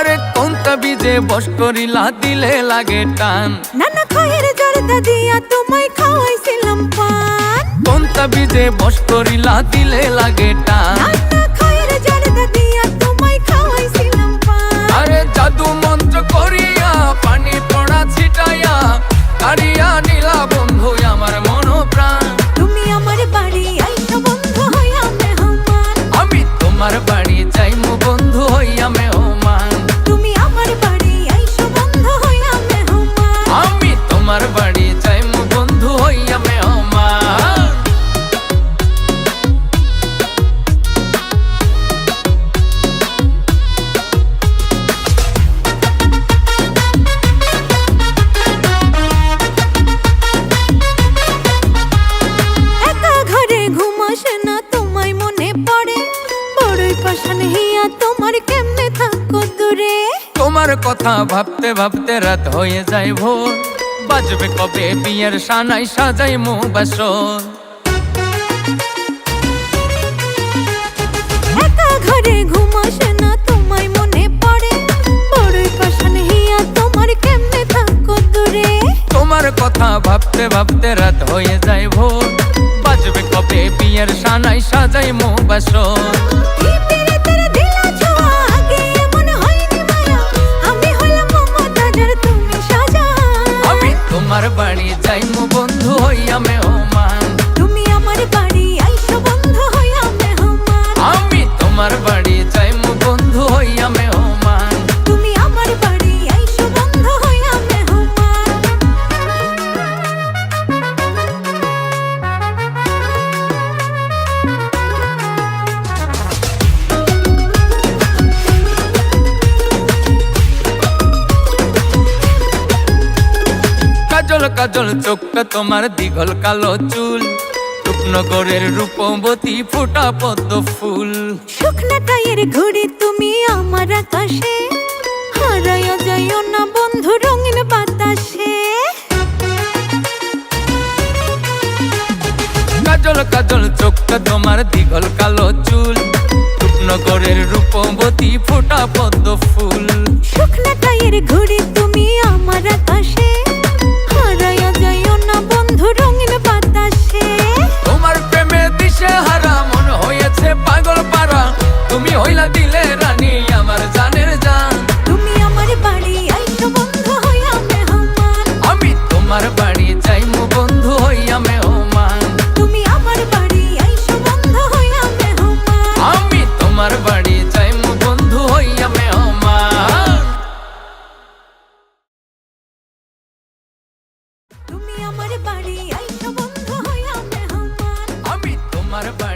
আরে কোনটা বীজে বস করিলা দিলে লাগে টান নানা খয়ের জর্দা দিয়া তোমায় খাওয়াইছিলাম পান কোনটা বীজে বস করিলা দিলে লাগে টান নানা খয়ের জর্দা দিয়া তোমায় খাওয়াইছিলাম পান আরে জাদু মন্ত্র করিয়া পানি পড়া ছিটাইয়া কারিয়া নীলা বন্ধু আমার মন প্রাণ তুমি আমার বাড়ি আইছো বন্ধু হইয়া মেহমান আমি তোমার বাড়ি যাইমু বন্ধু হইয়া মেহমান তুমি আমার বাড়ি আইছো বন্ধু হইয়া মেহমান আমি তোমার বাড়ি যাইমু বন্ধু হইয়া মেহমান একা ঘরে ঘুম আসে না তোমায় মনে পড়ে বড়ই পাশান হিয়া তোমার কেমনে থাকো দূরে তোমার কথা ভাবতে ভাবতে রাত হয়ে যায় ভোর বাজবে কবে বিয়ের সানাই সাজাইমু বাসর একা ঘরে ঘুম আসে না তোমায় মনে পড়ে বড়ই পাশান হিয়া তোমার কেমনে থাকো দূরে তোমার কথা ভাবতে ভাবতে রাত হয়ে যায় ভোর বাজবে কবে বিয়ের সানাই সাজাইমু বাসর এই পিরিতের দিলা ছোঁয়া আগে এমন হয়নি মায়া আমি হলাম মমতাজের তুমি শাহজাহান আমি তোমার বাড়ি যাইমু বন্ধু হইয়া মেহমান তুমি আমার বাড়ি আইছো বন্ধু হইয়া মেহমান আমি তোমার বাড়ি যাইমু বন্ধু হইয়া মেহমান তুমি আমার বাড়ি আইছো বন্ধু হইয়া মেহমান কাজল কাজল চোখটা তোমার দিঘল কালো চুল রূপনগরের রূপবতী ফোটা পদ্ম ফুল শুকনা টাইয়ের ঘুড়ি তুমি আমার আকাশে হারাইয়া যাইও না বন্ধু রঙিন বাতাসে কাজল কাজল চোখটা তোমার দিঘল কালো চুল রূপনগরের রূপবতী ফোটা পদ্ম ফুল শুকনা টাইয়ের ঘুড়ি তুমি আমার আকাশে হারাইয়া যাইও না বন্ধু রঙিন বাতাসে তোমার প্রেমে দিশে হারা মন হয়েছে পাগল পারা তুমি হইলা দিলে রানী আমার জানের জান তুমি আমার বাড়ি আইছো বন্ধু হইয়া মেহমান আমি তোমার বাড়ি যাইমু বন্ধু হইয়া মেহমান তুমি আমার বাড়ি আইছো বন্ধু হইয়া মেহমান আমি তোমার বাড়ি যাইমু বন্ধু হইয়া মেহমান তুমি আমার বাড়ি আইছো বন্ধু হইয়া মেহমান আমি তোমার বাড়ি